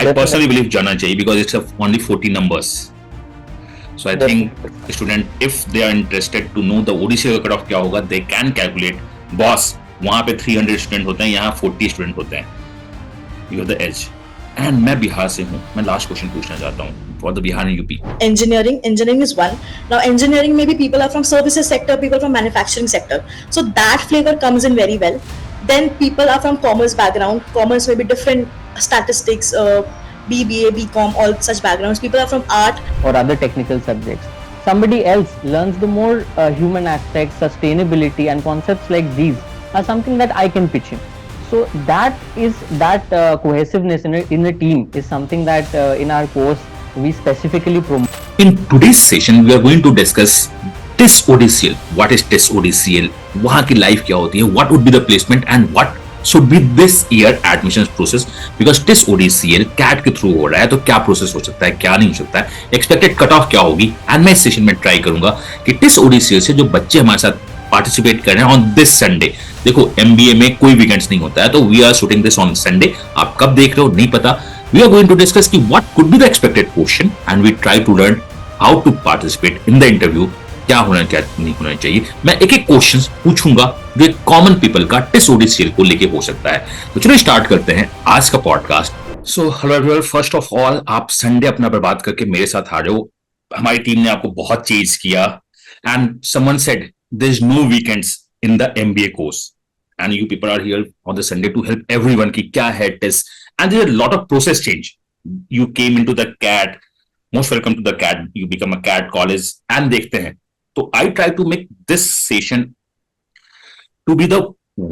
I personally believe जाना चाहिए because it's only 40 numbers. So I think student, if they are interested to know the ODC का cut off क्या होगा, they can calculate. Boss, वहाँ पे 300 student होते हैं, यहाँ 40 स्टूडेंट होते हैं. You have the edge. And मैं बिहार से हूँ. मैं लास्ट क्वेश्चन पूछना चाहता हूँ for the Bihar and UP. Engineering is one. Now engineering, maybe people are from services sector, people from manufacturing sector. So that flavor comes in very well. Then people are from commerce background. Commerce may be different statistics, BBA, BCom, all such backgrounds. People are from art or other technical subjects. Somebody else learns the more human aspects, sustainability and concepts like these are something that I can pitch in. So that cohesiveness in a team is something that in our course we specifically promote. In today's session, we are going to discuss TIS ODCL. What is TIS ODCL? वहाँ की life क्या होती है? What would be the placement and what should be this year admissions process? Because TIS ODCL CAT के through हो रहा है, तो क्या प्रोसेस हो सकता है, क्या नहीं हो सकता है, एक्सपेक्टेड कट ऑफ क्या होगी, एंड मैं इस सेशन में ट्राई करूंगा कि TIS ODCL से जो बच्चे हमारे साथ पार्टिसिपेट कर रहे हैं ऑन दिस संडे. देखो एमबीए में कोई वीकेंड्स नहीं होता है, तो we are shooting this on Sunday. आप कब देख रहे हो नहीं पता. We are going to discuss कि what could be the expected question and we try to learn how to participate in the interview. क्या होना क्या नहीं होना चाहिए. मैं एक एक क्वेश्चंस पूछूंगा जो एक कॉमन पीपल का टिस ओडीसीएल को लेके हो सकता है. तो चलो स्टार्ट करते हैं आज का podcast. So hello everyone, first of all आप संडे अपना बर्बाद करके मेरे साथ आ रहे हो. हमारी टीम ने आपको बहुत चेज किया and someone said there is no weekends in the MBA course and you people are here on the Sunday to help everyone ki kya hai TIS, and there's a lot of process change. You came into the CAT, most welcome to the CAT, you become a CAT college and dekhte hain. So I try to make this session to be the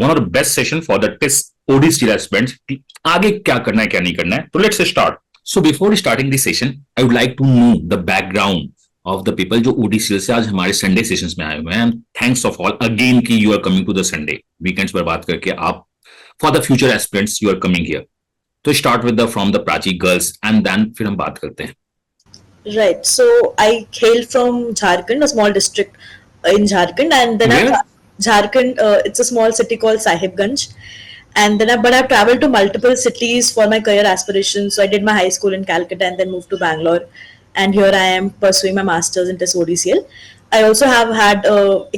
one of the best session for the TIS ODCL aspirants. आगे क्या करना है क्या नहीं करना है. So let's start. So before starting the session, I would like to know the background of the people जो ODCL से आज हमारे संडे सेशंस में आए हुए हैं. थैंक्स ऑफ ऑल अगेन कि you are coming to the Sunday. Weekends पर बात करके आप for the future aspirants you are coming here. तो start with the from the Prachi girls and then फिर हम बात करते हैं. Right. So I hail from Jharkhand, a small district in Jharkhand, and then Jharkhand, it's a small city called Sahibganj, and then but I've traveled to multiple cities for my career aspirations. So I did my high school in Calcutta and then moved to Bangalore, and here I am pursuing my masters in TIS ODCL. I also have had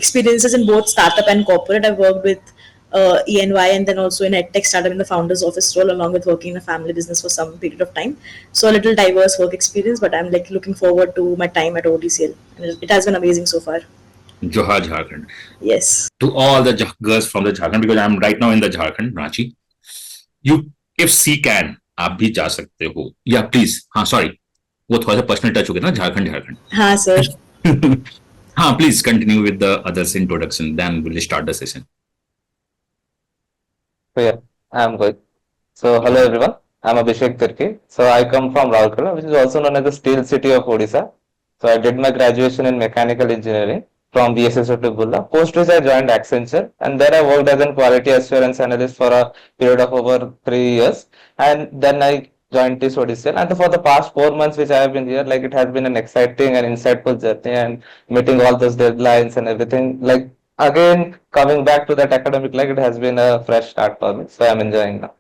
experiences in both startup and corporate. I've worked with ENY and then also in EdTech startup in the founder's office role, along with working in a family business for some period of time. So a little diverse work experience, but I'm like looking forward to my time at ODCL, and it has been amazing so far. Johar, Jharkhand. Yes. To all the girls from the Jharkhand, because I'm right now in the Jharkhand, Ranchi. You, if she can, आप भी जा सकते हो. या please, हाँ sorry, वो थोड़ा सा पर्सनल टच हो गया ना. झारखंड. हाँ सर. हाँ, please continue with the others introduction, then will start the session. So yeah, I'm good. So hello everyone, I'm Abhishek Tirki. So I come from Raurkela, which is also known as the steel city of Odisha. So I did my graduation in mechanical engineering from BSS to Bulla. Post which I joined Accenture, and then I worked as a quality assurance analyst for a period of over 3 years. And then I joined TIS ODCL, and for the past 4 months which I have been here, like it has been an exciting and insightful journey, and meeting all those deadlines and everything. Like again, coming back to that academic, like it has been a fresh start for me, so I'm enjoying now.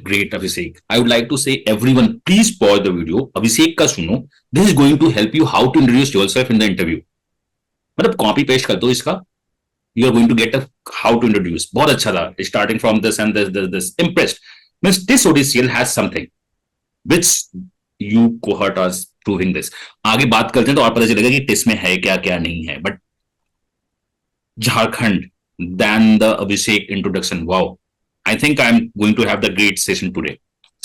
Great, Abhishek. I would like to say everyone, please pause the video. Abhishek का सुनो. This is going to help you how to introduce yourself in the interview. मतलब copy paste कर दो इसका. You are going to get a how to introduce. बहुत अच्छा था. Starting from this and this. Impressed. Means TIS ODCL has something which you cohort us proving this. आगे बात करते हैं तो और पता चलेगा कि TIS में है क्या क्या नहीं है. But Jharkhand, than the Abhishek introduction. Wow. I think I'm going to have the great session today.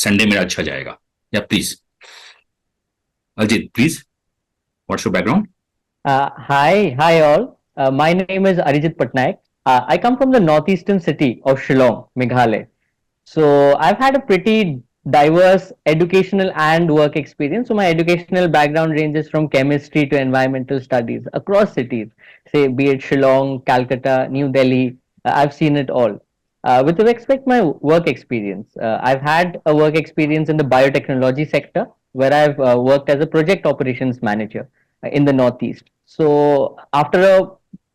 Sunday मेरा अच्छा जाएगा. Yeah, please. Aljit, please. What's your background? Hi all. My name is Arijit Patnaik. I come from the northeastern city of Shillong, Meghalaya. So I've had a pretty diverse educational and work experience. So my educational background ranges from chemistry to environmental studies across cities, say be it Shillong, Calcutta, New Delhi. I've seen it all. With respect to my work experience, I've had a work experience in the biotechnology sector where I've worked as a project operations manager in the Northeast. So after a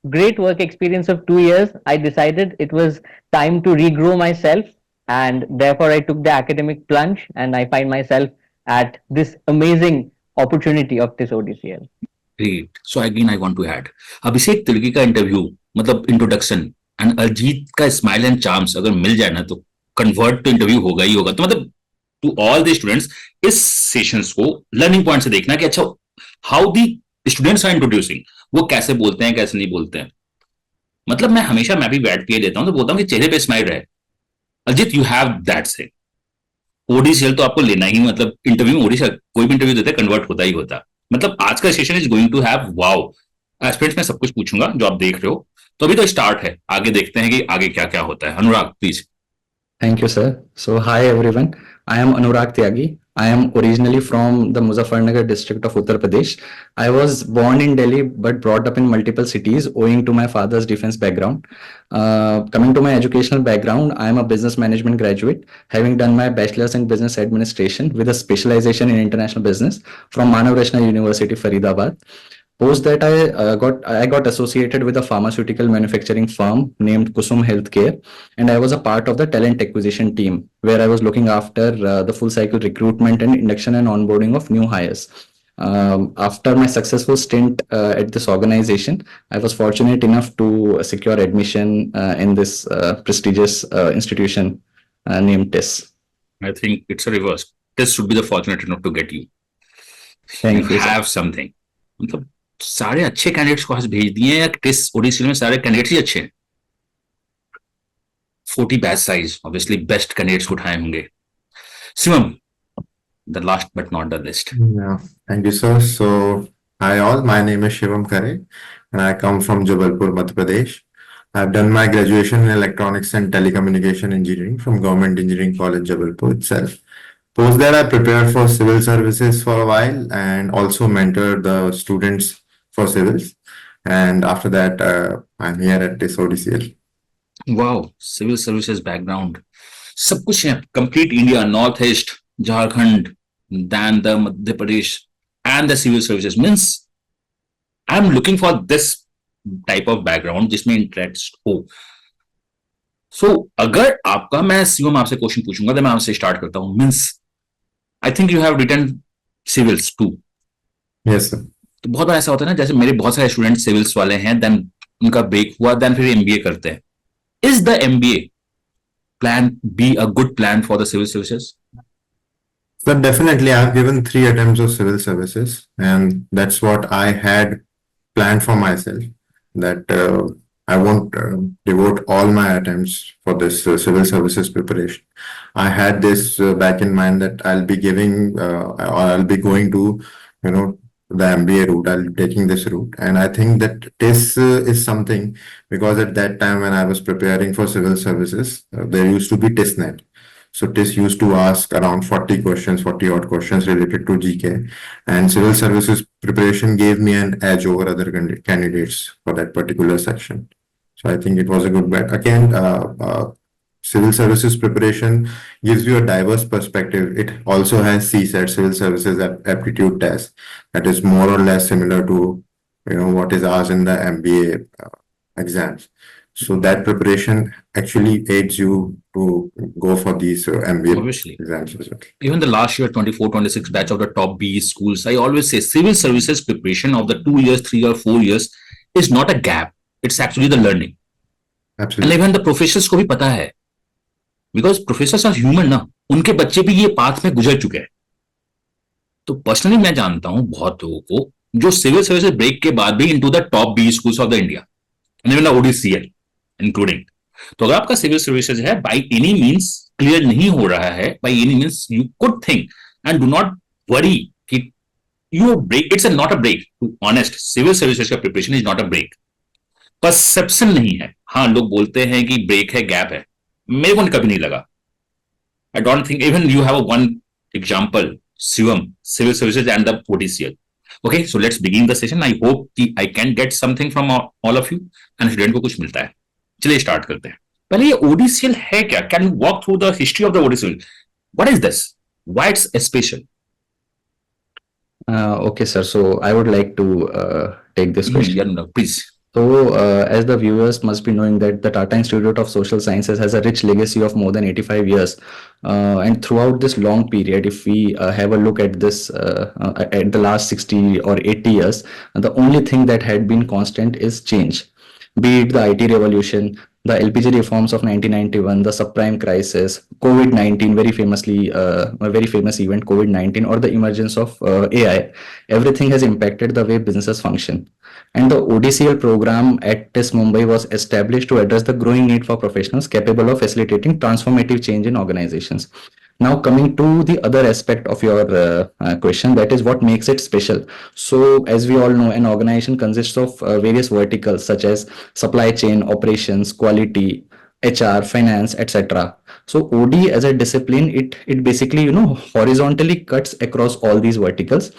great work experience of 2 years, I decided it was time to regrow myself and therefore I took the academic plunge, and I find myself at this amazing opportunity of this ODCL. Great. So again I want to add, Abhishek Tirkey का interview मतलब introduction and Arijit का smile and charms अगर मिल जाए ना तो convert तो interview होगा ही होगा. तो मतलब टू ऑल द स्टूडेंट्स इस सेशंस को लर्निंग पॉइंट से देखना कि अच्छा how the students are introducing, वो कैसे बोलते हैं कैसे नहीं बोलते हैं. मतलब मैं भी बैठ के देता हूँ तो बोलता हूँ कि चेहरे पे स्माइल रहे. अजित यू हैव दैट से. ओडीसीएल तो आपको लेना ही, मतलब इंटरव्यू में ओडीसीएल कोई भी इंटरव्यू देते हैं कन्वर्ट होता ही होता. मतलब आज का session is going to have wow aspirants. मैं सब कुछ पूछूंगा जो आप देख रहे हो, तो अभी तो स्टार्ट है, आगे देखते हैं कि आगे क्या क्या होता है. अनुराग please. Thank you, sir. So, hi everyone. I am Anurag Tyagi. I am originally from the Muzaffarnagar district of Uttar Pradesh. I was born in Delhi but brought up in multiple cities owing to my father's defense background. Coming to my educational background, I am a business management graduate, having done my bachelor's in business administration with a specialization in international business from Manav Rachna University, Faridabad. Post that, I got associated with a pharmaceutical manufacturing firm named Kusum Healthcare, and I was a part of the talent acquisition team where I was looking after the full cycle recruitment and induction and onboarding of new hires. After my successful stint at this organization, I was fortunate enough to secure admission in this prestigious institution named TIS. I think it's a reverse. This should be the fortunate enough to get you. Thank you, sir. have something. मतलब सारे अच्छे candidates को आज भेज दिए हैं या test ओडीसीएल में सारे कैंडिडेट्स ही अच्छे हैं? 40 batch size, obviously best candidates को उठाए होंगे. Shivam, the last but not the least. Yeah, thank you, sir. So, hi all, my name is Shivam Khare and I come from Jabalpur, Madhya Pradesh. I've done my graduation in electronics and telecommunication engineering from Government Engineering College, Jabalpur itself. Post that, I prepared for civil services for a while and also mentored the students for civils. And after that, I'm here at this ODCL. Wow, civil services background. सब कुछ है, complete India, North East, Jharkhand, then the Madhya Pradesh and the civil services. Means I'm looking for this type of background जिसमें interest हो. So अगर आपका, मैं शिवम आपसे question पूछूंगा तो मैं आपसे स्टार्ट करता हूँ. Means I think you have written civils too. Yes, sir. तो बहुत बार ऐसा होता है ना, जैसे मेरे बहुत सारे स्टूडेंट सिविल्स वाले हैं, देन उनका ब्रेक हुआ, देन फिर एमबीए करते हैं. Is the MBA plan B a good plan for the civil services? So definitely, I've given 3 attempts of civil services, and that's what I had planned for myself. That I won't devote all my attempts for this civil services preparation. I had this back in mind that I'll be giving or I'll be going to, the MBA route. I'll be taking this route, and I think that this is something, because at that time when I was preparing for civil services, there used to be TISnet. So TIS used to ask around 40 odd questions related to GK, and civil services preparation gave me an edge over other candidates for that particular section. So I think it was a good bet. Again, civil services preparation gives you a diverse perspective. It also has CSAT, Civil Services Aptitude Test, that is more or less similar to what is asked in the MBA exams. So that preparation actually aids you to go for these MBA Obviously. exams as well. Even the last year 24-26 batch of the top B schools, I always say civil services preparation of the 2 years, 3 or 4 years is not a gap. It's actually the learning. Absolutely. And even the professors को भी पता है, because professors are human ना, उनके बच्चे भी ये path में गुजर चुके हैं. तो पर्सनली मैं जानता हूं बहुत लोगों को जो सिविल सर्विसेज ब्रेक के बाद भी into the top B schools of the India, and even the ODCL including. तो अगर आपका सिविल सर्विसेज है, बाय एनी मींस क्लियर नहीं हो रहा है, by any means you could think and do not worry कि you break. It's not a break, to honest. Civil services का preparation is not a break. Perception नहीं है. हाँ, लोग बोलते हैं कि ब्रेक है, गैप है. मेरे को कभी नहीं लगा. I don't think. Even you have one example, Shivam, civil services and the ODCL. Okay, so let's begin the session. I hope कि I can get something from all of you and student को कुछ मिलता है. चलिए start करते हैं. पहले ये ओडीसीएल है क्या? Can you walk through the history of the ODCL? What is this? Why it's special? Okay, sir. So I would like to take this question. Please. So, as the viewers must be knowing that the Tata Institute of Social Sciences has a rich legacy of more than 85 years. And throughout this long period, if we have a look at this at the last 60 or 80 years, the only thing that had been constant is change. Be it the IT revolution, the LPG reforms of 1991, the subprime crisis, COVID-19, a very famous event, COVID-19, or the emergence of AI, everything has impacted the way businesses function. And the ODCL program at TIS Mumbai was established to address the growing need for professionals capable of facilitating transformative change in organizations. Now, coming to the other aspect of your question, that is what makes it special. So, as we all know, an organization consists of various verticals such as supply chain, operations, quality, HR, finance, etc. So, OD as a discipline, it basically horizontally cuts across all these verticals,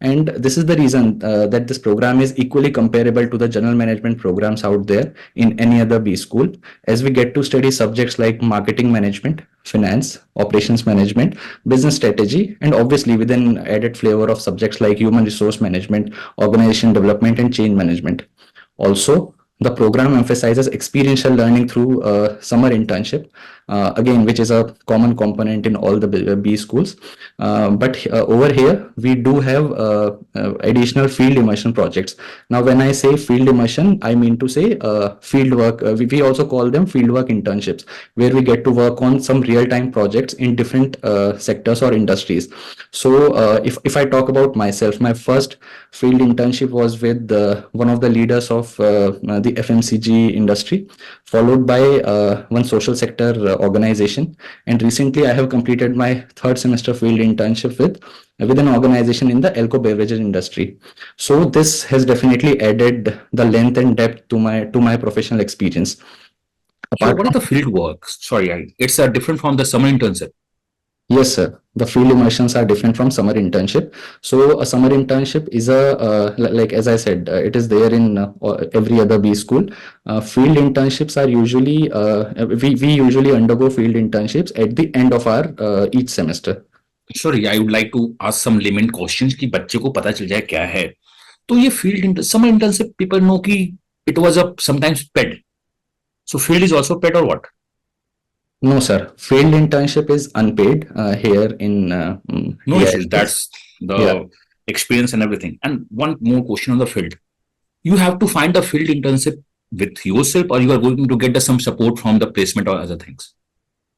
and this is the reason that this program is equally comparable to the general management programs out there in any other B school, as we get to study subjects like marketing management, finance, operations management, business strategy, and obviously with an added flavor of subjects like human resource management, organization development, and change management. Also, the program emphasizes experiential learning through summer internship, again, which is a common component in all the B schools. But over here, we do have additional field immersion projects. Now, when I say field immersion, I mean to say field work. We also call them field work internships, where we get to work on some real-time projects in different sectors or industries. So, if I talk about myself, my first field internship was with one of the leaders of the FMCG industry, followed by one social sector organization. And recently, I have completed my third semester field internship with an organization in the alcohol beverages industry. So this has definitely added the length and depth to my professional experience. So what is the field work? Sorry, it's different from the summer internship. Yes, sir. The field immersions are different from summer internship. So a summer internship is like as I said, it is there in every other B school. Field internships are usually we usually undergo field internships at the end of our each semester. Sorry, I would like to ask some layman questions कि बच्चे को पता चल जाए क्या है. तो ये field summer internship people know कि it was a sometimes paid. So field is also paid or what? No, sir. Field internship is unpaid here in. No here. issues. That's the experience and everything. And one more question on the field. You have to find the field internship with yourself, or you are going to get some support from the placement or other things?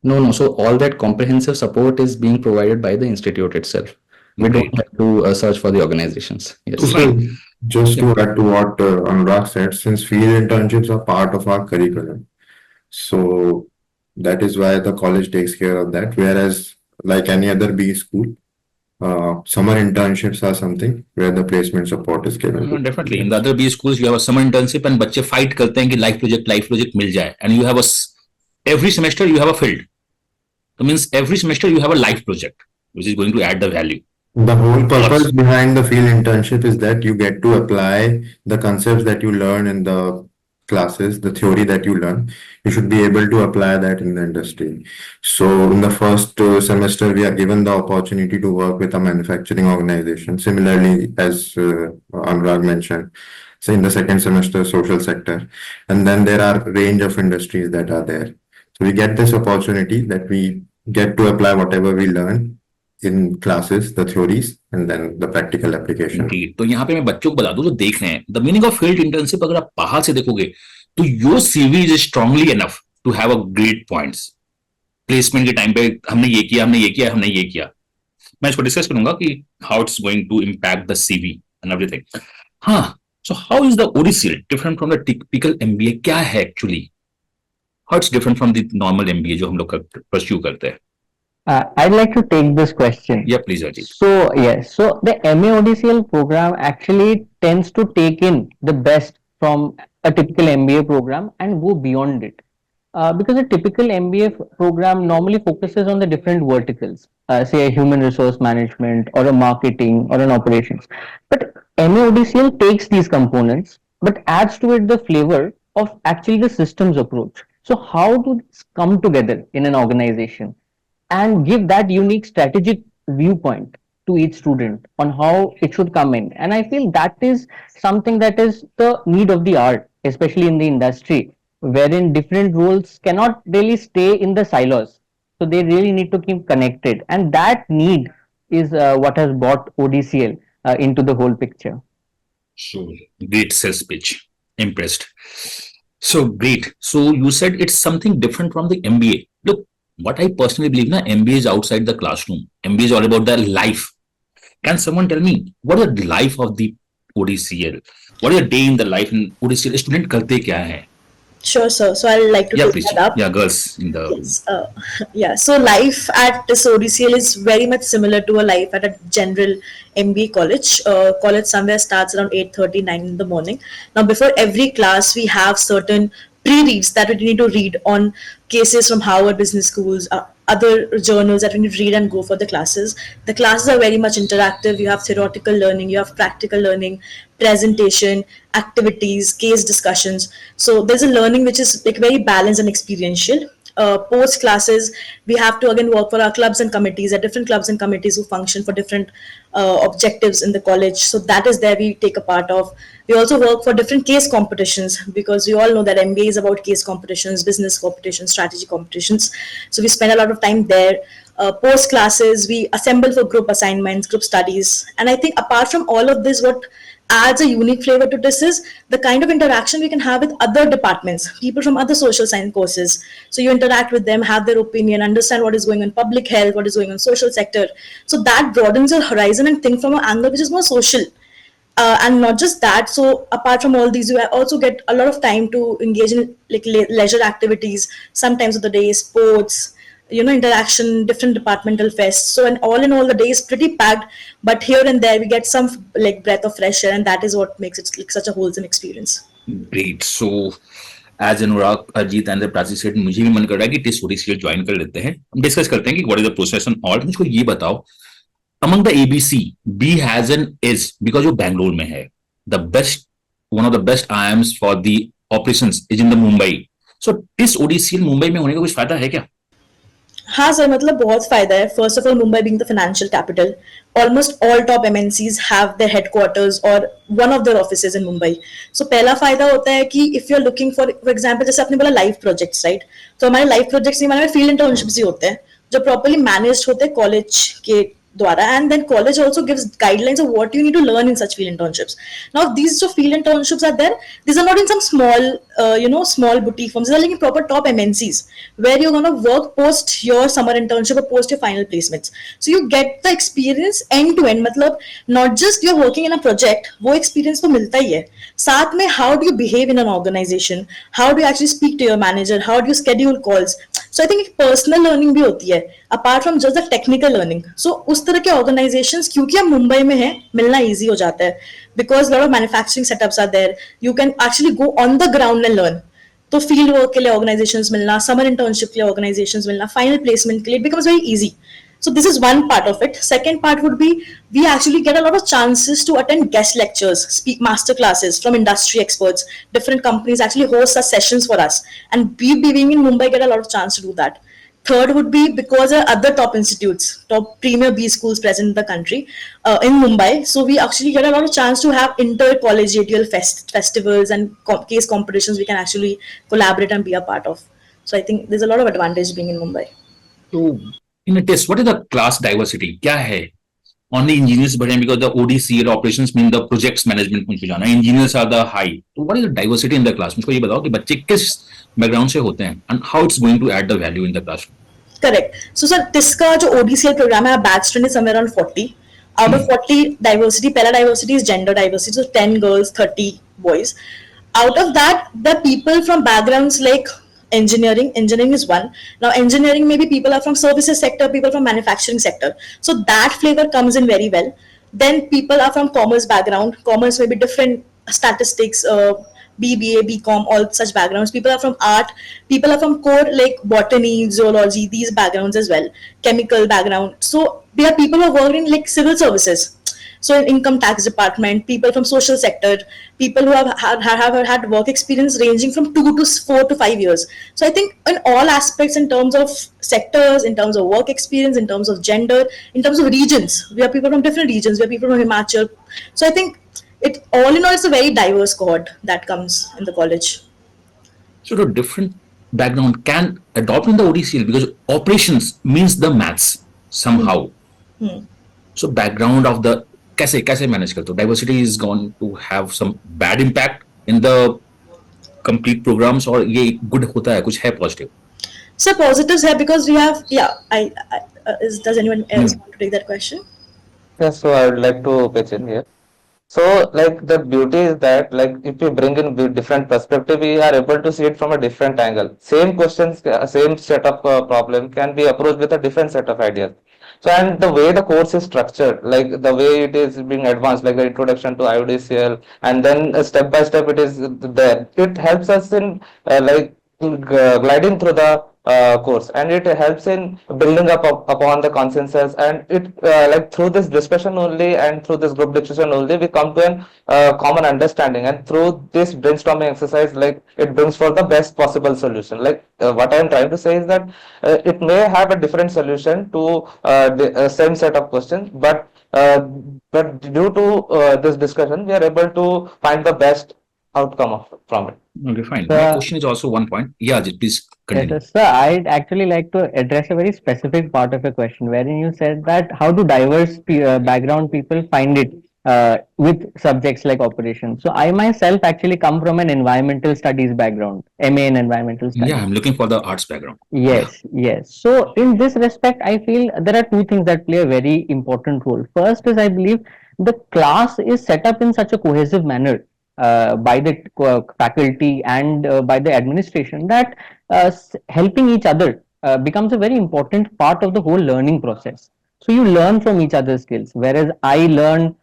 No. So all that comprehensive support is being provided by the institute itself. We Great. don't have to search for the organizations. Yes. So, just to add to what Anurag said, since field internships are part of our curriculum, so that is why the college takes care of that. Whereas, like any other B school, summer internships are something where the placement support is given. No, definitely. In the other B schools, you have a summer internship and बच्चे fight करते हैं कि life project मिल जाए. And you have every semester you have a field. That means every semester you have a life project, which is going to add the value. The whole purpose behind the field internship is that you get to apply the concepts that you learn in the classes, the theory that you learn. You should be able to apply that in the industry. So in the first semester, we are given the opportunity to work with a manufacturing organization. Similarly, as Anurag mentioned, so in the second semester, social sector. And then there are a range of industries that are there. So we get this opportunity that we get to apply whatever we learn in classes, the theories, and then the practical application. तो यहाँ पे मैं बच्चों को बता दूं जो देख रहे हैं, the meaning of field internship अगर आप बाहर से देखोगे तो your CV is strongly enough to have a great points. Placement के टाइम पे हमने ये किया. मैं इसको डिस्कस करूंगा कि how it's going to impact the CV and everything. हाँ, so how is the ODCL different from the typical MBA? क्या है actually? How it's different from the normal MBA जो हम लोग pursue करते हैं? I'd like to take this question. Yeah, please, Ajit. So, yes, so the MA ODCL program actually tends to take in the best from a typical MBA program and go beyond it. Because a typical MBA program normally focuses on the different verticals, say a human resource management or a marketing or an operations. But MA ODCL takes these components but adds to it the flavor of actually the systems approach. So, how do these come together in an organization and give that unique strategic viewpoint to each student on how it should come in? And I feel that is something that is the need of the hour especially in the industry, wherein different roles cannot really stay in the silos. So they really need to keep connected, and that need is what has brought ODCL into the whole picture. So great sales pitch. Impressed. So great. So you said it's something different from the MBA. Look, what I personally believe, na, MBA is outside the classroom. MBA is all about the life. Can someone tell me what is the life of the ODCL? What is a day in the life in ODCL? Student करते क्या है? Sure, sir. So I'll like to Yeah, take please. that up. Yeah, girls in the Yes. Yeah. So life at this ODCL is very much similar to a life at a general MBA college. College somewhere starts around 8:30, 9 in the morning. Now, before every class, we have certain pre-reads that we need to read on cases from Harvard Business Schools, other journals that we need to read and go for the classes. The classes are very much interactive. You have theoretical learning, you have practical learning, presentation, activities, case discussions. So there's a learning which is like very balanced and experiential. Post classes, we have to again work for our clubs and committees. There are different clubs and committees who function for different objectives in the college. So that is there we take a part of. We also work for different case competitions because we all know that MBA is about case competitions, business competitions, strategy competitions. So we spend a lot of time there. Post classes, we assemble for group assignments, group studies. And I think apart from all of this, what adds a unique flavor to this is the kind of interaction we can have with other departments, people from other social science courses. So you interact with them, have their opinion, understand what is going on in public health, what is going on in social sector. So that broadens your horizon and think from an angle which is more social. And not just that, so apart from all these, you also get a lot of time to engage in like leisure activities, sometimes of the day, sports, interaction, different departmental fests. So and all in all, the day is pretty packed, but here and there we get some like breath of fresh air, and that is what makes it like such a wholesome experience. great. So as Anurag, Ajit and the Prachi said, मुझे भी मन कर रहा है कि test ओडीसीएल join कर लेते हैं. हम डिस्कस करते हैं कि what is the process and all. मुझको ये बताओ, among the ABC, B has an is because वो बैंगलोर में है. The best, one of the best IIMs for the operations is in the Mumbai. So this ODCL Mumbai में होने का कुछ फायदा है क्या? हाँ सर, मतलब बहुत फायदा है. First of all, Mumbai being the financial capital, almost all top MNCs have their headquarters और one of their offices in Mumbai. So पहला फायदा होता है कि if you are looking for example, जैसे आपने बोला लाइव प्रोजेक्ट्स, राइट? तो हमारे लाइव प्रोजेक्ट्स हमारे फील्ड इंटर्नशिप्स ही होते हैं जो प्रॉपर्ली मैनेज्ड होते हैं कॉलेज के द्वारा, and then college also gives guidelines of what you need to learn in such field internships. Now these जो field internships are there, these are not in some small small boutique firms. These are like in proper top MNCs where you're going to work post your summer internship or post your final placements. So you get the experience end to end. मतलब not just you're working in a project, वो experience तो मिलता ही है, साथ में how do you behave in an organization, how do you actually speak to your manager, how do you schedule calls. So I think personal learning भी होती है apart from just the technical learning. So उस तरह के organisations क्योंकि हम मुंबई में हैं, मिलना इजी हो जाता है because lot of manufacturing setups are there. You can actually go on the ground and learn. तो फील्ड वर्क के लिए ऑर्गेनाइजेशंस मिलना, समर इंटर्नशिप के लिए ऑर्गेनाइजेशंस मिलना, फाइनल प्लेसमेंट के लिए, it becomes very easy. So this is one part of it. Second part would be we actually get a lot of chances to attend guest lectures, speak master classes from industry experts. Different companies actually host such sessions for us, and we being in Mumbai get a lot of chance to do that. Third would be because there are other top institutes, top premier B schools present in the country in Mumbai. So we actually get a lot of chance to have intercollegiate festivals and case competitions we can actually collaborate and be a part of. So I think there's a lot of advantage being in Mumbai. So in a test, what is the class diversity? क्या है? Only engineers बढ़े because the ODCL operations mean the projects management मुझको जाना है. Engineers are the high. So what is the diversity in the class? मुझको ये बताओ कि बच्चे किस बैकग्राउंड से होते हैं and how it's going to add the value in the classroom. Correct. So sir, TISCA जो ODCL program है, batch strength is somewhere around 40. Out of 40 diversity, पहला diversity is gender diversity, so 10 girls, 30 boys. Out of that, the people from backgrounds like engineering is one. Now engineering, maybe people are from services sector, people from manufacturing sector, so that flavor comes in very well. Then people are from commerce background, commerce may be different, statistics, BBA, BCom, all such backgrounds. People are from art, people are from core like botany, zoology, these backgrounds as well, chemical background. So there are people who work in like civil services, so in income tax department, people from social sector, people who have had work experience ranging from 2 to 4 to 5 years. So I think in all aspects, in terms of sectors, in terms of work experience, in terms of gender, in terms of regions, we have people from different regions, we have people from Himachal. So I think it all in all, it's a very diverse cohort that comes in the college. So the different background can adopt in the ODCL because operations means the maths somehow. So background of the कैसे manage करते हो? Diversity is going to have some bad impact in the complete programs और ये good होता है, कुछ है positive? So positives here because we have, does anyone else want to take that question? Yes, so I would like to pitch in here. So, like the beauty is that, like if we bring in different perspective, we are able to see it from a different angle. Same questions, same set of problem can be approached with a different set of ideas. So, and the way the course is structured, like the way it is being advanced, like the introduction to IODCL, and then step by step it is there. It helps us in gliding through the course, and it helps in building upon the consensus, and it like through this discussion only and through this group discussion only we come to an common understanding, and through this brainstorming exercise, like it brings for the best possible solution. Like what I am trying to say is that it may have a different solution to the same set of questions, but due to this discussion we are able to find the best outcome from it. Okay, fine. My question is also one point. Yeah, Ajit, please continue. Yes, sir. I'd actually like to address a very specific part of your question, wherein you said that how do diverse background people find it with subjects like operations. So I myself actually come from an environmental studies background, MA in environmental studies. Yeah, I'm looking for the arts background. Yes, yes. So in this respect, I feel there are two things that play a very important role. First is I believe the class is set up in such a cohesive manner by the faculty and by the administration that helping each other becomes a very important part of the whole learning process. So you learn from each other's skills, whereas I learn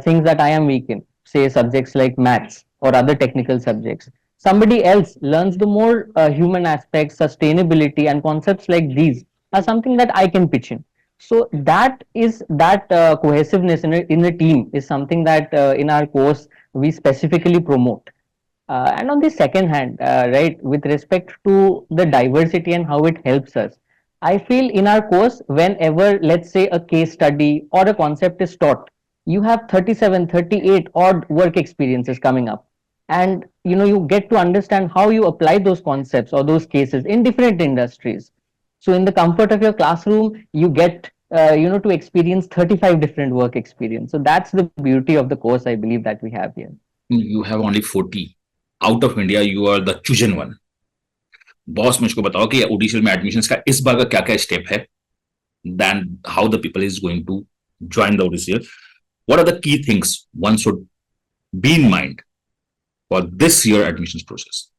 things that I am weak in, say subjects like maths or other technical subjects. Somebody else learns the more human aspects, sustainability, and concepts like these are something that I can pitch in. So that is that cohesiveness in a team is something that in our course we specifically promote. And on the second hand, right, with respect to the diversity and how it helps us, I feel in our course, whenever, let's say, a case study or a concept is taught, you have 37, 38 odd work experiences coming up. And you get to understand how you apply those concepts or those cases in different industries. So in the comfort of your classroom, you get to experience 35 different work experience. So that's the beauty of the course, I believe, that we have here. You have only 40. Out of India, you are the chosen one. Boss मुझको बताओ कि ओडीसीएल में admissions का इस बार का क्या क्या step है, then how the people is going to join the ODCL. What are the key things one should be in mind for this year admissions process?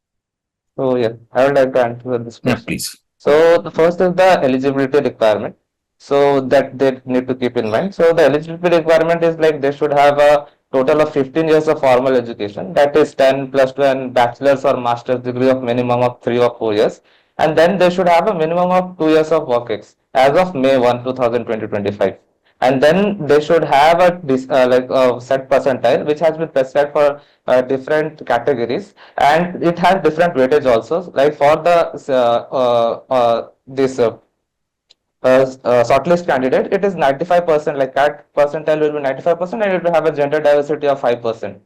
So yeah, I would like to answer this question. Yeah, please. So the first is the eligibility requirement. So that they need to keep in mind. So the eligibility requirement is like they should have a total of 15 years of formal education, that is 10 plus 2 and bachelor's or master's degree of minimum of 3 or 4 years, and then they should have a minimum of 2 years of work ex as of May 1, 2020-25, and then they should have a set percentile which has been specified for different categories, and it has different weightage also. Like for the shortlist candidate, it is 95%, like that percentile will be 95%, and it will have a gender diversity of 5%.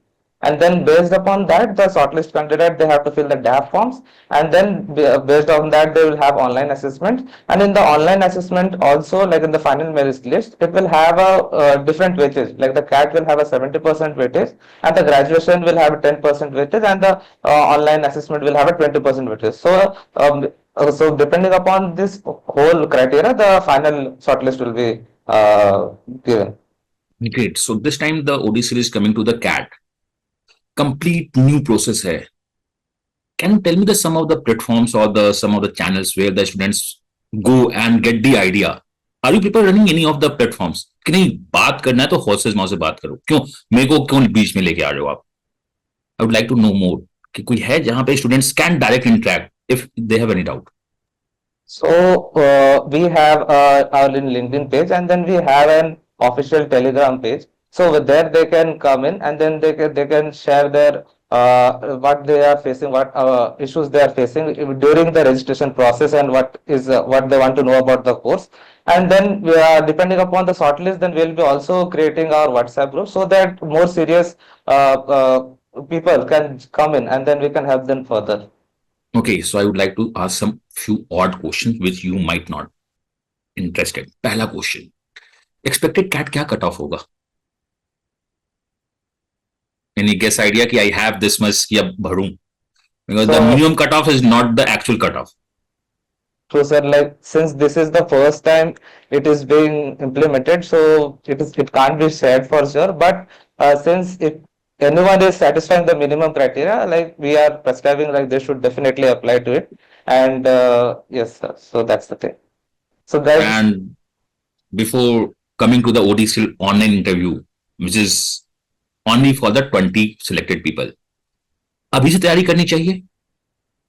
And then based upon that, the shortlist candidate, they have to fill the DAP forms, and then based on that, they will have online assessment. And in the online assessment also, like in the final merit list, it will have a different weightage. Like the CAT will have a 70% weightage, and the graduation will have a 10% weightage, and the online assessment will have a 20% weightage. So depending upon this whole criteria, the final shortlist will be given. Great. So this time the ODCL is coming to the CAT. Complete new process hai. Can you tell me some of the platforms or some of the channels where the students go and get the idea? Are you people running any of the platforms? कि नहीं बात करना है तो horses mouth से बात करो. क्यों मेरे को क्यों बीच में लेके आ रहे हो आप? I would like to know more. कि कोई है जहाँ पे students can direct interact if they have any doubt. So we have our LinkedIn page, and then we have an official Telegram page. So with there they can come in, and then they can share their what they are facing, what issues they are facing during the registration process, and what they want to know about the course. And then we are depending upon the shortlist, then we'll be also creating our WhatsApp group so that more serious people can come in, and then we can help them further. Okay, so I would like to ask some few odd questions which you might not interested. पहला question, expected cat क्या cut off होगा? Any guess idea कि I have this much या भरूं? Because the So- minimum cutoff is not the actual cutoff. So sir, like since this is the first time it is being implemented, so it can't be shared for sure. But since if anyone is satisfying the minimum criteria, like we are prescribing, like they should definitely apply to it. And yes, sir. So that's the thing. So guys, And before coming to the ODCL online interview, which is only for the 20 selected people, अभी से तैयारी करनी चाहिए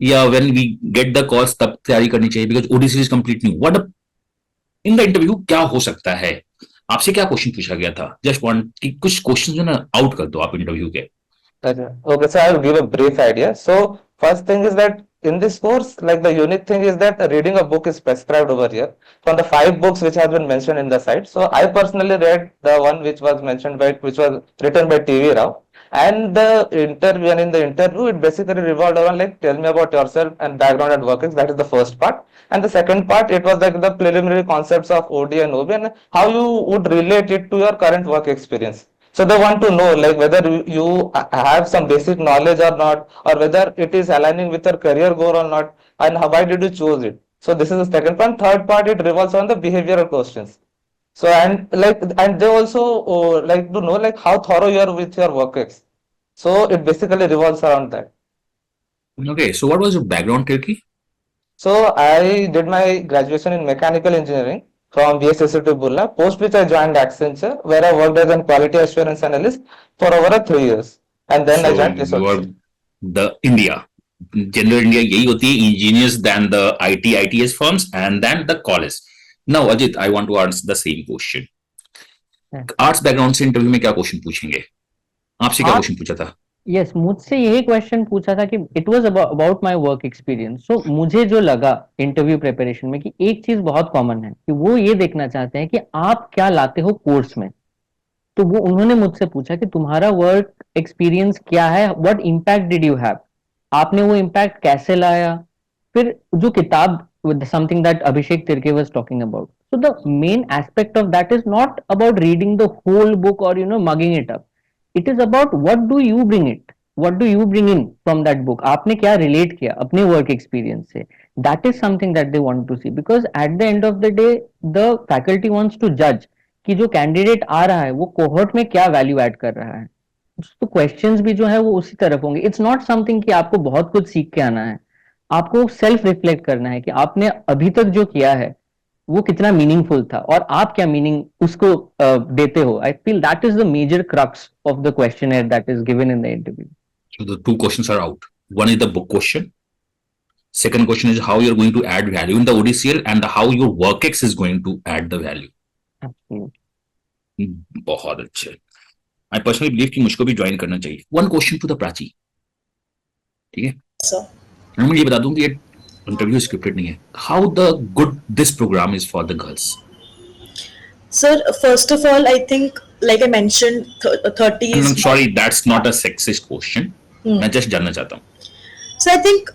या when we get the course तब तैयारी करनी चाहिए? Because ODCL is complete new. What in the interview क्या हो सकता है? आपसे क्या क्वेश्चन पूछा गया था? जस्ट वांट कि कुछ क्वेश्चन जो ना आउट कर दो आप इंटरव्यू के. okay, so I'll give a brief idea. So first thing is that in this course, like the unique thing is that reading a book is prescribed over here from the 5 books which have been mentioned in the site. So I personally read the one which was mentioned by, which was written by TV Rao. And the interview, and in the interview, it basically revolved around like, tell me about yourself and background and workings. That is the first part. And the second part, it was like the preliminary concepts of OD and OB and how you would relate it to your current work experience. So they want to know like whether you have some basic knowledge or not, or whether it is aligning with your career goal or not, and how, why did you choose it. So this is the second part. Third part, it revolves on the behavioral questions. So and they also like to know like how thorough you are with your work ex. So it basically revolves around that. Okay, so what was your background, Turkey? So I did my graduation in mechanical engineering from BSSC Bulla, post which I joined Accenture, where I worked as a quality assurance analyst for over 3 years. And then I So joined you TESOL. are the India. General India यही होती है, engineers, then the ITS firms, and then the college. Now Ajit, I want to ask the same question. Arts background से interview में क्या question पूछेंगे? आपसे क्या हाँ। क्वेश्चन पूछा था? यस मुझसे यही क्वेश्चन पूछा था कि it was about my work experience. So मुझे जो लगा इंटरव्यू प्रिपरेशन में कि एक चीज बहुत कॉमन है कि वो ये देखना चाहते हैं कि आप क्या लाते हो कोर्स में. तो वो उन्होंने मुझसे पूछा कि तुम्हारा वर्क एक्सपीरियंस क्या है, what impact did you have, आपने वो इम्पैक्ट कैसे लाया. फिर जो किताब something that Abhishek Tirkey was talking about, so the main aspect of that is not about reading the whole book और mugging it up. It is about what do you bring it, what do you bring in from that book. आपने क्या relate किया अपने work experience से. That is something that they want to see, because at the end of the day the faculty wants to जज कि जो candidate आ रहा है वो कोहॉर्ट में क्या वैल्यू ऐड कर रहा है. तो क्वेश्चंस भी जो है वो उसी तरफ होंगे. इट्स नॉट समथिंग कि आपको बहुत कुछ सीख के आना है, आपको सेल्फ रिफ्लेक्ट करना है कि आपने अभी तक जो किया है वो कितना मीनिंगफुल था और आप क्या मीनिंग उसको देते हो. I feel that is the major crux of the questioner that is given in the interview. So the two questions are out. One is the book question. Second question is how you're going to add value in the ODCL and how your WorkX is going to add the value. बहुत अच्छे. I personally believe कि मुझको भी join करना चाहिए. One question to the Prachi. ठीक है? So, मैं ये बता दूं कि ये इंटरव्यू स्क्रिप्टेड नहीं है. How the good this program is for the girls? sir, first of all, I think, like I mentioned, 30s. I'm sorry, that's not a sexist question. मैं just जानना चाहता हूँ. So I think,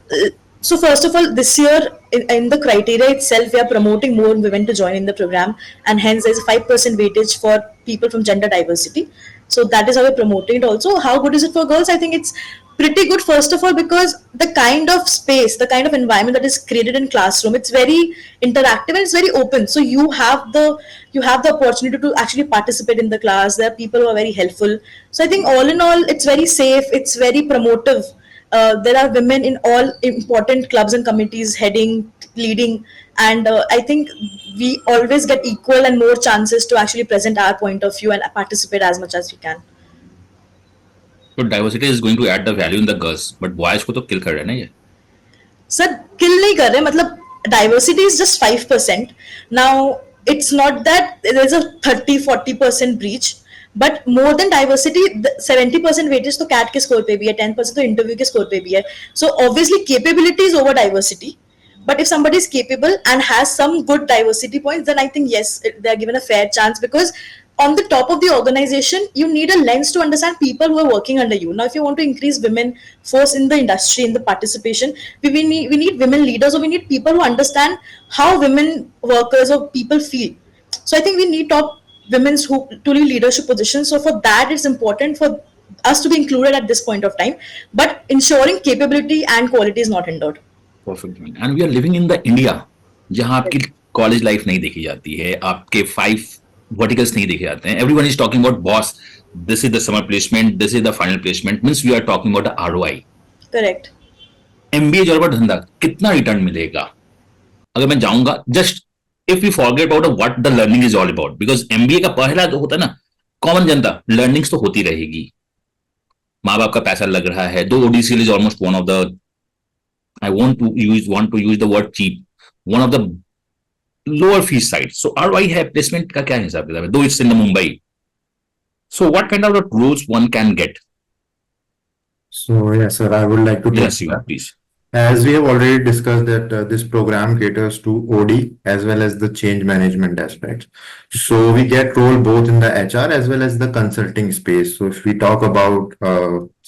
so first of all, this year in the criteria itself, we are promoting more women to join in the program, and hence there's a 5% weightage for people from gender diversity. So that is how we're promoting it also. How good is it for girls? I think it's pretty good, first of all, because the kind of space, the kind of environment that is created in classroom, it's very interactive and it's very open. So you have the opportunity to actually participate in the class. There are people who are very helpful. So I think all in all, it's very safe, it's very promotive. There are women in all important clubs and committees heading, leading, and I think we always get equal and more chances to actually present our point of view and participate as much as we can. So diversity is going to add the value in the girls, but boys को तो kill कर रहे हैं ना ये. Sir किल नहीं कर रहे, मतलब diversity is just 5%. Now it's not that there's a 30-40% breach, but more than diversity, 70% weightage तो CAT के स्कोर पे भी है, 10% तो इंटरव्यू के स्कोर पे भी है. So obviously capability is over diversity, But if somebody is capable and has some good diversity points, then I think yes, they are given a fair chance, because on the top of the organization, you need a lens to understand people who are working under you. Now, if you want to increase women force in the industry, in the participation, we need women leaders, or we need people who understand how women workers or people feel. So I think we need top women who to lead leadership positions. So for that, it's important for us to be included at this point of time, but ensuring capability and quality is not hindered. Perfect. And we are living in the India जहां आपकी college life नहीं देखी जाती है, आपके 5 verticals नहीं देखे जाते हैं। Everyone is talking about boss, this is the summer placement, this is the final placement, means we are talking about ROI. Correct. MBA job का धंधा कितना रिटर्न मिलेगा अगर मैं जाऊंगा, just if you forget about what the learning is all about, because MBA का पहला जो होता है ना, कॉमन जनता लर्निंग्स तो होती रहेगी, माँ बाप का पैसा लग रहा है, though ODCL is almost one of the, I want to use the word cheap, one of the lower fee sites. So ROI है, placement का क्या हिसाब किताब है, though it's in the Mumbai. So what kind of roles one can get? So yes, sir, I would like to Yes, you please. As we have already discussed that this program caters to OD as well as the change management aspects. So we get role both in the HR as well as the consulting space. So if we talk about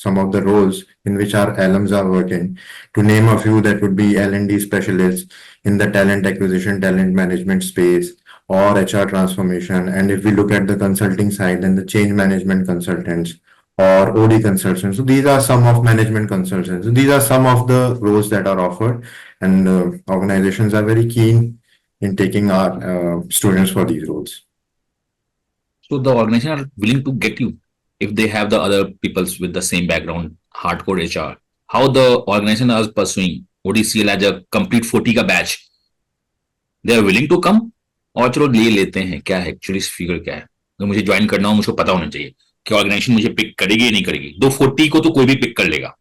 some of the roles in which our alums are working, to name a few, that would be L&D specialists in the talent acquisition, talent management space, or HR transformation. And if we look at the consulting side, then the change management consultants or OD consultants. So these are some of management consultants. So these are some of the roles that are offered, and organizations are very keen in taking our students for these roles. So the organization are willing to get you if they have the other peoples with the same background, hardcore HR. How the organization is pursuing ODCL as a complete 40 का batch? They are willing to come, और चलो ले लेते हैं, क्या है actually figure क्या है, तो मुझे ज्वाइन करना हो मुझे पता होना चाहिए कि ऑर्गेनाइजेशन मुझे पिक करेगी या नहीं करेगी। 240 को तो कोई भी पिक कर लेगा,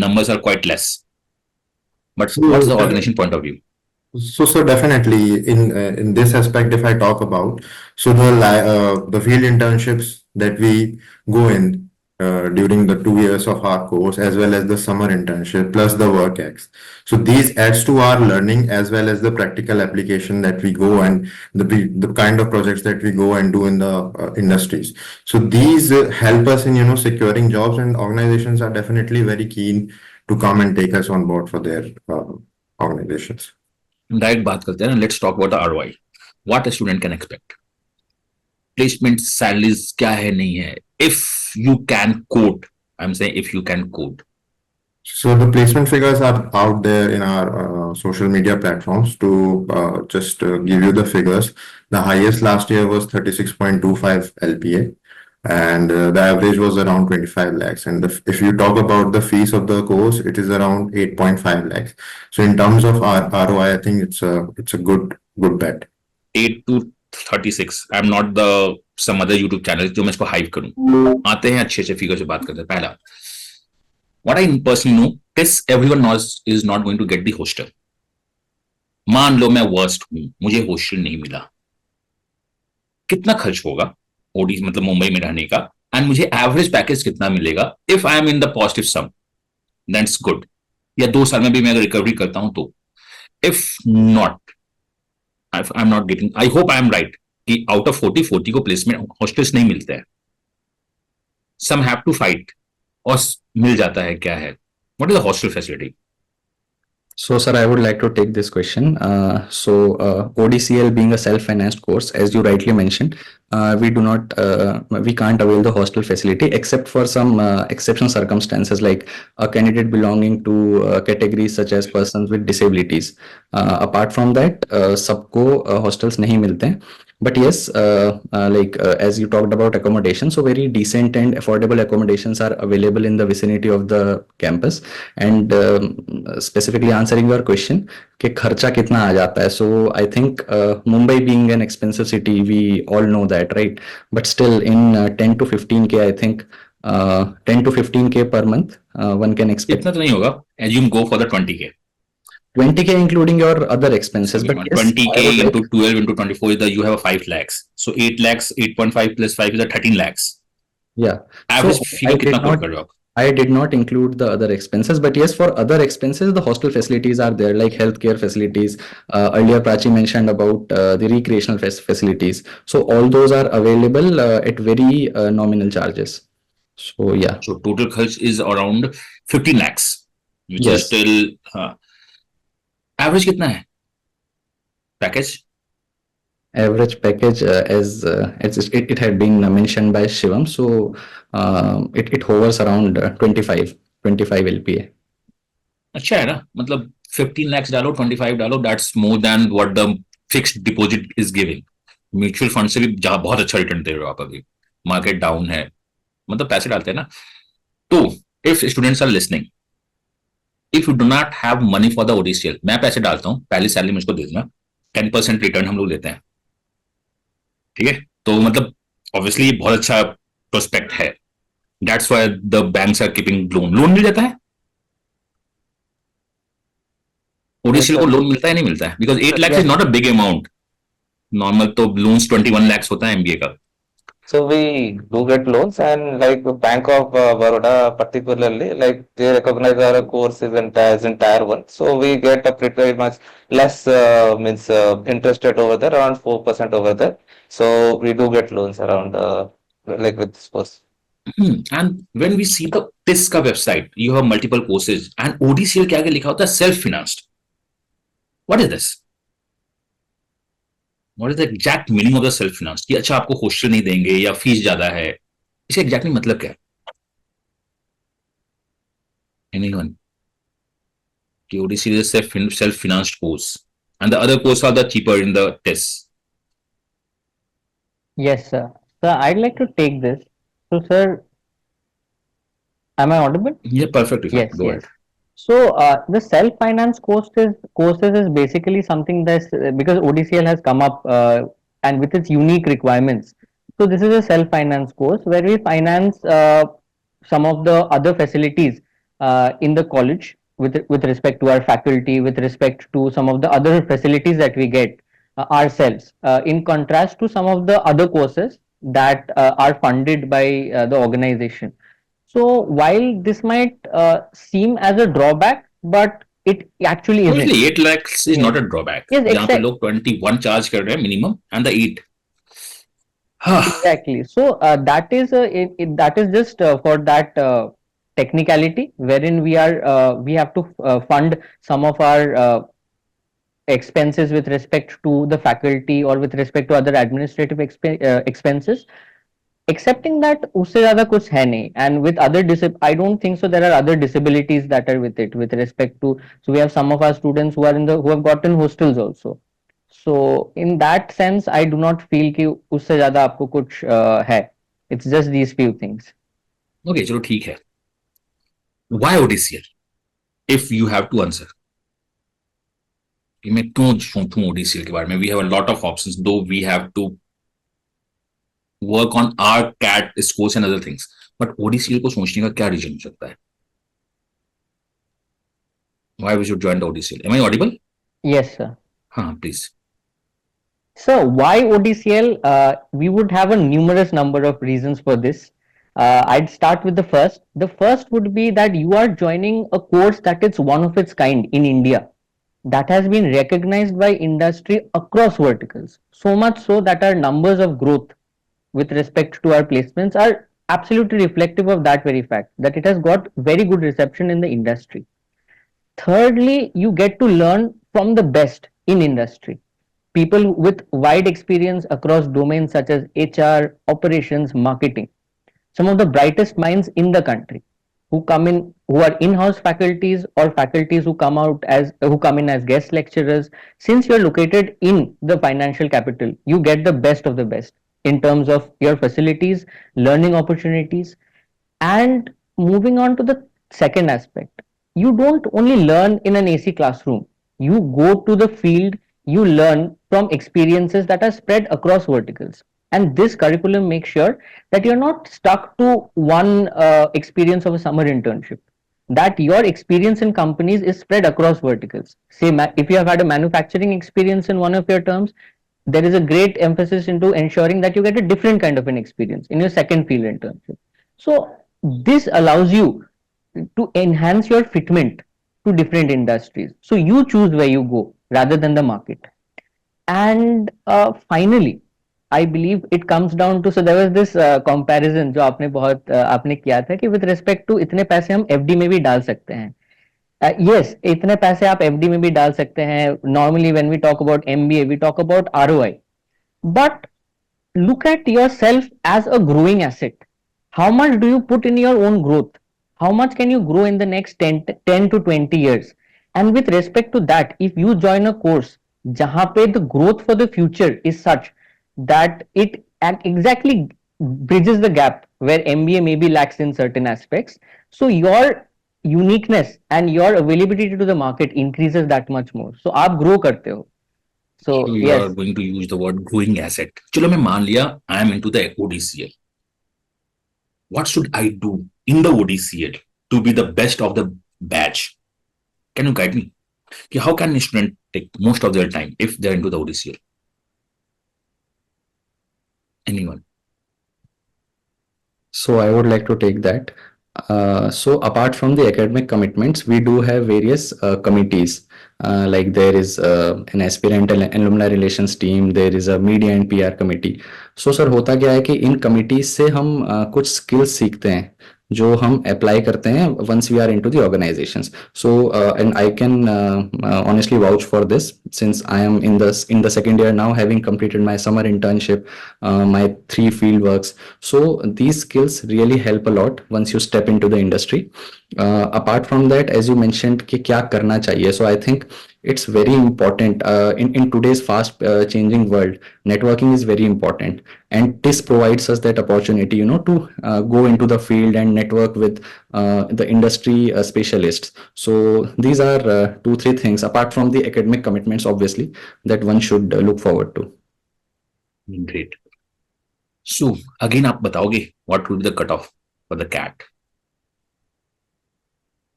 numbers are quite less, but what's the organization point of view? So definitely in this aspect, if I talk about, so the field internships that we go in during the 2 years of our course, as well as the summer internship plus the work X. So these adds to our learning as well as the practical application that we go, and the kind of projects that we go and do in the industries. So these help us in securing jobs, and organizations are definitely very keen to come and take us on board for their organizations. Direct बात करते हैं ना, let's talk about the ROI, what a student can expect, placement salaries क्या है नहीं है, if you can code, I am saying if you can code. So the placement figures are out there in our social media platforms. To just give you the figures, the highest last year was 36.25 LPA, and the average was around 25 lakhs. And if you talk about the fees of the course, it is around 8.5 lakhs. So in terms of our ROI, I think it's a good bet. 8 to 36, I am not the sum other YouTube channel जो मैं इसको hype करूं, आते हैं अच्छे figure से बात करते हैं। पहला, what I personally know, this everyone knows is not going to get the hostel. मान लो मैं वर्स्ट हूं, मुझे हॉस्टल नहीं मिला, कितना खर्च होगा ओडी मतलब मुंबई में रहने का, एंड मुझे एवरेज पैकेज कितना मिलेगा if I am in the positive sum, that's good. या 2 साल में भी मैं अगर रिकवरी करता हूं तो, if not, I am not getting, I hope I am right कि आउट ऑफ 40 को प्लेसमेंट हॉस्टल्स नहीं मिलते हैं, सम हैव टू फाइट, और मिल जाता है, क्या है, what is the hostel facility? So, sir, I would like to take this question. ODCL being a self-financed course, as you rightly mentioned, we can't avail the hostel facility except for some exceptional circumstances, like a candidate belonging to categories such as persons with disabilities. Apart from that, सबको hostels नहीं मिलते हैं. But yes, as you talked about accommodation, so very decent and affordable accommodations are available in the vicinity of the campus. And specifically answering your question, कि खर्चा कितना आ जाता है? So I think Mumbai being an expensive city, we all know that, right? But still, in 10 to 15K, I think 10 to 15K per month, one can expect. इतना तो नहीं होगा, assume go for the 20K. 20K including your other expenses, but yes, 20K into 12 into 24 is you have a 5 lakhs. So 8 lakhs, 8.5 plus 5 is a 13 lakhs. Yeah. Average So figure कितना quote कर रहे हो आप? I did not include the other expenses, but yes, for other expenses, the hostel facilities are there, like healthcare facilities. Earlier, Prachi mentioned about the recreational facilities. So all those are available at very nominal charges. So yeah, So total kharch is around 15 lakhs, which is yes. still average कितना है package? Average package, it had been mentioned by Shivam, so it hovers around 25 LPA. अच्छा है ना, मतलब 15 lakhs डालो, 25 डालो, that's more than what the fixed deposit is giving. Mutual fund से भी जहां बहुत अच्छा रिटर्न दे रहे हो आप, अभी मार्केट डाउन है, मतलब पैसे डालते हैं ना. तो if students are listening, if you do not have money for the ODCL, मैं पैसे डालता हूँ, पहली सैलरी मुझको दे देना, 10% रिटर्न हम लोग लेते हैं, ठीक है. तो मतलब ऑब्वियसली ये बहुत अच्छा प्रोस्पेक्ट है. That's why the banks are keeping loan मिल जाता है. ओडीसीएल को लोन मिलता है नहीं मिलता है, because 8 lakhs is not a big amount. Normal तो लोन्स 21 lakhs होता है एमबीए का. So we do get loans, and like Bank of Baroda particularly, like they recognize our course is in tier 1. So we get a pretty much less interest rate over there, around 4% over there. So we do get loans around like with this course. And when we see the TIS का website, you have multiple courses, and ODCL के आगे लिखा होता है self financed. What is this? What is the exact meaning of the self financed? कि अच्छा आपको hostel नहीं देंगे या फीस ज्यादा है, इसका एग्जैक्टली मतलब क्या है? Anyone? कि ODCL is a self financed course, and the other courses are the cheaper in the TIS. Yes, sir. So I'd like to take this. So, sir, am I audible? Yeah, perfectly fine. Yes, Go yes. ahead. So the self-finance courses is basically something that's because ODCL has come up and with its unique requirements. So this is a self-finance course where we finance some of the other facilities in the college with respect to our faculty, with respect to some of the other facilities that we get ourselves. In contrast to some of the other courses that are funded by the organization. So while this might seem as a drawback, but it actually isn't. Obviously, 8 lakhs is Yes. not a drawback. Yes, जहाँ पे exact- लोग 21 charge कर रहे हैं minimum and the 8. हाँ. Exactly. So that is just for that technicality wherein we have to fund some of our expenses with respect to the faculty or with respect to other administrative expenses. Accepting that उससे ज्यादा कुछ है नहीं, and with other I don't think so there are other disabilities that are with it with respect to, so we have some of our students who are who have gotten hostels also. So in that sense I do not feel कि उससे ज्यादा आपको कुछ है. It's just these few things. Okay, चलो ठीक है. Why ODCL? If you have to answer. कि मैं क्यों सोचूं ODCL के बारे में? We have a lot of options, though we have to work on our CAT scores and other things. But ODCL को सोचने का क्या रीजन हो सकता है? Why we should join the ODCL? Am I audible? Yes, sir. हाँ, please. So why ODCL? We would have a numerous number of reasons for this. I'd start with the first. The first would be that you are joining a course that is one of its kind in India, that has been recognized by industry across verticals. So much so that our numbers of growth with respect to our placements are absolutely reflective of that very fact, that it has got very good reception in the industry. Thirdly, you get to learn from the best in industry. People with wide experience across domains such as HR, operations, marketing. Some of the brightest minds in the country who are in-house faculties or faculties who come in as guest lecturers. Since you're located in the financial capital, you get the best of the best in terms of your facilities, learning opportunities. And moving on to the second aspect, you don't only learn in an AC classroom. You go to the field, you learn from experiences that are spread across verticals. And this curriculum makes sure that you're not stuck to one experience of a summer internship, that your experience in companies is spread across verticals. Say, if you have had a manufacturing experience in one of your terms, there is a great emphasis into ensuring that you get a different kind of an experience in your second field internship. So this allows you to enhance your fitment to different industries. So you choose where you go rather than the market. And finally, I believe it comes down to, so there was this comparison जो आपने बहुत आपने किया था कि with respect to इतने पैसे हम FD में भी डाल सकते हैं. Yes, इतने पैसे आप FD में भी डाल सकते हैं. Normally when we talk about MBA, we talk about ROI. But look at yourself as a growing asset. How much do you put in your own growth? How much can you grow in the next 10 to 20 years? And with respect to that, if you join a course जहाँ पे the growth for the future is such that it exactly bridges the gap where MBA maybe lacks in certain aspects, so your uniqueness and your availability to the market increases that much more. So आप grow करते हो. So You yes. are going to use the word growing asset. चलो मैं मान लिया I am into the ODCL. What should I do in the ODCL to be the best of the batch? Can you guide me? How can a student take most of their time if they're into the ODCL? Anyone? So I would like to take that. So apart from the academic commitments, we do have various committees. Like there is an aspirant and alumni relations team, there is a media and PR committee. So sir होता क्या है कि इन committees से हम कुछ skills सीखते हैं जो हम अप्लाई करते हैं once we are into the organizations. So and I can honestly vouch for this since I am in the second year now, having completed my summer internship, my 3 field works. So these skills really help a lot once you step into the industry. Apart from that, as you mentioned कि क्या करना चाहिए, so I think it's very important in today's fast changing world. Networking is very important, and this provides us that opportunity, to go into the field and network with the industry specialists. So these are 2-3 things apart from the academic commitments, obviously, that one should look forward to. Great. So again आप बताओगे what would be the cutoff for the CAT?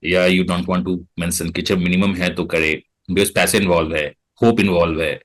या you don't want to mention कि जब minimum है तो करे because पैसे involve है, hope involve है.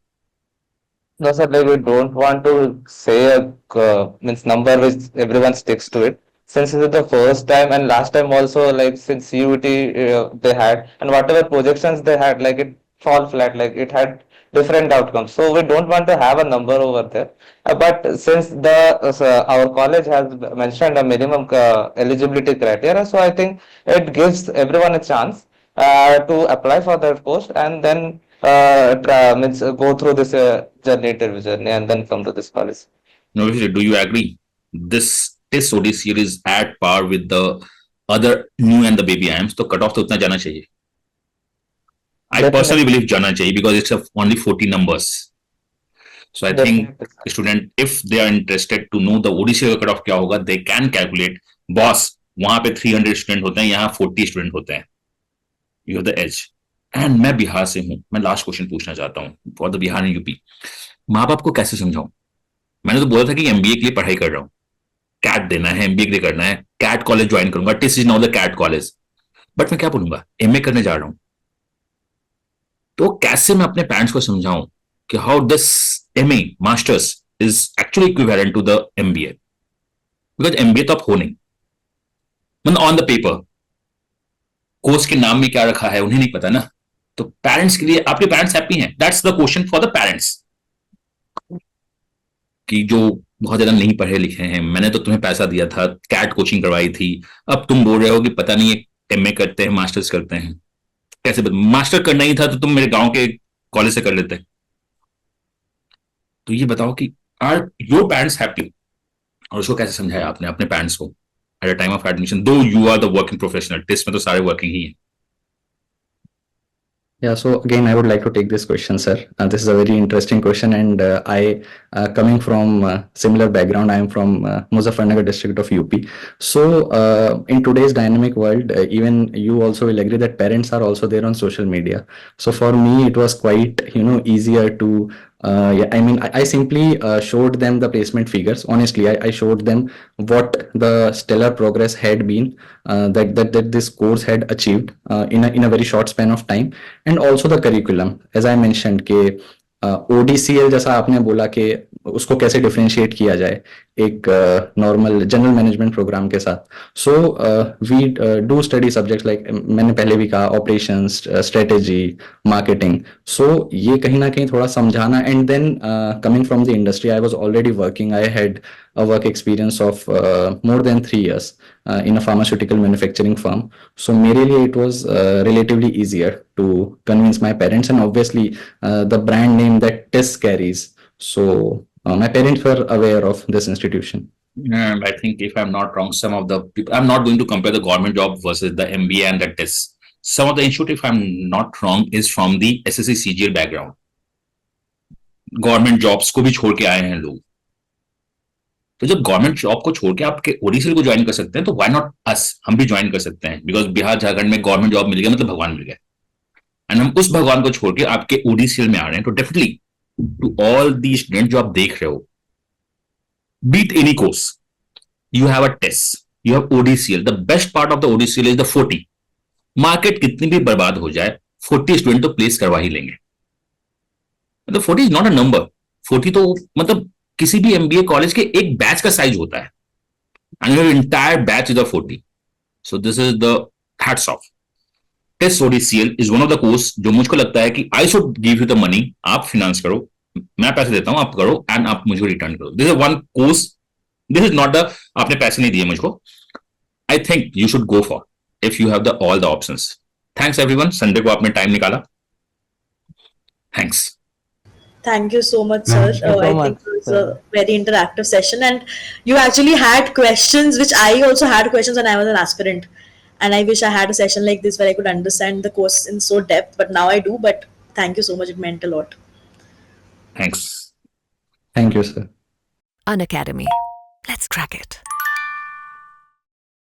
No, sir, like we don't want to say a means number which everyone sticks to it. Since it is the first time and last time also, like since CUT they had, and whatever projections they had, like it fall flat, like it had different outcomes. So we don't want to have a number over there. But since our college has mentioned a minimum eligibility criteria, so I think it gives everyone a chance to apply for that post and then means go through this interview journey and then come to this college. No, do you agree? This ODCL is at par with the other new and the baby IIMs, तो cut off तो उतना जाना चाहिए. I Definitely. personally believe जाना चाहिए because it's only 40 numbers. So I think Definitely. student, if they are interested to know the ODCL का cut off क्या होगा, they can calculate. Boss, वहां पे 300 स्टूडेंट होते हैं, यहाँ 40 स्टूडेंट होते हैं. You have the edge. And मैं बिहार से हूं. मैं लास्ट क्वेश्चन पूछना चाहता हूं for the Bihar and UP. माँ बाप को कैसे समझाऊं? मैंने तो बोला था कि एमबीए के लिए पढ़ाई कर रहा हूं, कैट देना है, एमबीए के लिए करना है, कैट कॉलेज ज्वाइन करूंगा, TISS is now the CAT college. But मैं क्या बोलूंगा, एमए करने जा रहा हूं. तो कैसे मैं अपने पेरेंट्स को समझाऊं कि how this MA masters is actually equivalent to the MBA, because MBA तो आप हो नहीं, मतलब ऑन द पेपर कोर्स के नाम में क्या रखा है उन्हें नहीं पता ना. तो पेरेंट्स के लिए, आपके पेरेंट्स हैप्पी हैं? That's the question for the parents कि जो बहुत ज्यादा नहीं पढ़े लिखे हैं. मैंने तो तुम्हें पैसा दिया था, कैट कोचिंग करवाई थी, अब तुम बोल रहे हो कि पता नहीं एमए करते हैं, मास्टर्स करते हैं. कैसे मास्टर करना ही था तो तुम मेरे गांव के कॉलेज से कर लेते. तो ये बताओ कि आर योर पेरेंट्स हैप्पी, और उसको कैसे समझाया आपने अपने पेरेंट्स को at a time of admission, though you are the working professional. Test में तो सारे वर्किंग ही है. Yeah, so again, I would like to take this question, sir. This is a very interesting question, and coming from similar background, I am from Muzaffarnagar district of UP. So, in today's dynamic world, even you also will agree that parents are also there on social media. So, for me, it was quite, easier to. I simply showed them the placement figures. Honestly, I showed them what the stellar progress had been that this course had achieved in a very short span of time, and also the curriculum. As I mentioned, कि ODCL जैसा आपने बोला कि उसको कैसे differentiate किया जाए, एक नॉर्मल जनरल मैनेजमेंट प्रोग्राम के साथ. So we do study subjects like मैंने पहले भी कहा ऑपरेशंस, स्ट्रेटेजी, मार्केटिंग. सो ये कहीं ना कहीं थोड़ा समझाना. And then coming from the industry, I was already working. I had a work experience of more than 3 years in a pharmaceutical manufacturing firm. So मेरे लिए it was relatively easier to convince my parents, and obviously the brand name that TIS carries. So my parents were aware of this institution. I think if I'm not wrong, some of the people, I'm not going to compare the government job versus the MBA and the TIS. Some of the institute, if I'm not wrong, is from the SSC CGL background. Government jobs को भी छोड़ के आए हैं लोग. तो जब government job को छोड़ के आपके ओडीसीएल को ज्वाइन कर सकते हैं, तो व्हाई नॉट अस, हम भी ज्वाइन कर सकते हैं. बिकॉज बिहार झारखंड में गवर्नमेंट जॉब मिल गया मतलब भगवान मिल गया, एंड हम उस भगवान को छोड़ के आपके ओडीसीएल में आ रहे हैं. तो definitely to all the student जो आप देख रहे हो, beat any course, you have a test, you have ODCL. The best part of the ODCL is the 40. Market कितनी भी बर्बाद हो जाए, 40 स्टूडेंट तो प्लेस करवा ही लेंगे. मतलब 40 इज नॉट अ नंबर. 40 तो मतलब किसी भी एमबीए कॉलेज के एक बैच का साइज होता है, and your entire batch is a 40. So this is the hats off. Test ODCL is one of the course जो मुझको लगता है कि I should give you the money. आप फिनेंस करो, मैं पैसे देता हूं, आप करो, एंड आप मुझे रिटर्न करो. This is one course. This is not the आपने पैसे नहीं दिए मुझको. I think you should go for if you have the all the options. Thanks everyone. Sunday को आपने टाइम निकाला. Thanks. Thank you so much, sir. you so I much, think it was sir. a very interactive session, and you actually had questions, which I also had questions when I was an aspirant. And I wish I had a session like this where I could understand the course in so depth, but now I do. But thank you so much. It meant a lot. Thanks. Thank you, sir. Unacademy. Let's crack it.